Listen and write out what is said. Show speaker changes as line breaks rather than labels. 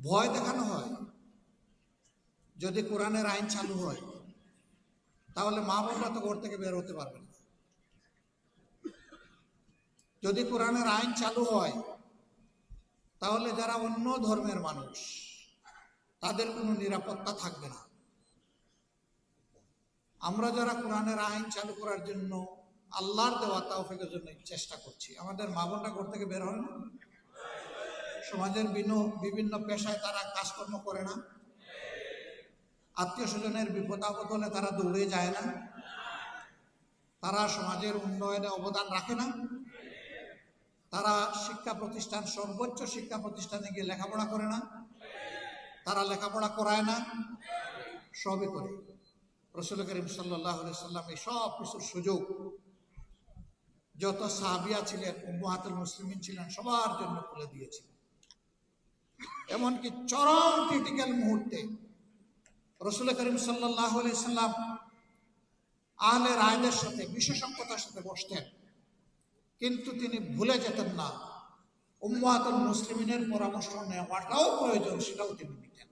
ভয় দেখানো হয়। যদি কোরআনের আইন চালু হয় তাহলে মা বোনরা তো ঘর থেকে বের হতে পারবে না। যদি কোরআনের আইন চালু হয় তাহলে যারা অন্য ধর্মের মানুষ তাদের কোনো নিরাপত্তা থাকবে না। আমরা যারা কোরআনের আইন চালু করার জন্য আল্লাহর দেওয়া তৌফিকের জন্য চেষ্টা করছি, আমাদের মা বোনরা ঘর থেকে বের হয় না। সমাজের বিভিন্ন পেশায় তারা কাজকর্ম করে না। আত্মীয় স্বজনের বিপদ আপদ হলে তারা দৌড়ে যায় না। তারা সমাজের উন্নয়নে অবদান রাখে না। তারা শিক্ষা প্রতিষ্ঠান, সর্বোচ্চ শিক্ষা প্রতিষ্ঠানে গিয়ে লেখাপড়া করে না। তারা লেখাপড়া করায় না, সবই করে। রাসূল করিম সাল্লাল্লাহু আলাইহি সাল্লাম এই সব কিছুর সুযোগ যত সাহাবিয়া ছিলেন, উম্মাহাতুল মুসলিমিন ছিলেন, সবার জন্য খুলে দিয়েছিলেন। এমনকি চরম ক্রিটিক্যাল মুহূর্তে রাসূল করিম সাল্লাল্লাহু আলাইহি সাল্লাম আহলে রায়দের সাথে বিশেষজ্ঞতার সাথে বসতেন, কিন্তু তিনি ভুলে যেতেন না উম্মাহাতুল মুসলিমিনের পরামর্শ নেওয়াটাও প্রয়োজন, সেটাও তিনি নিতেন।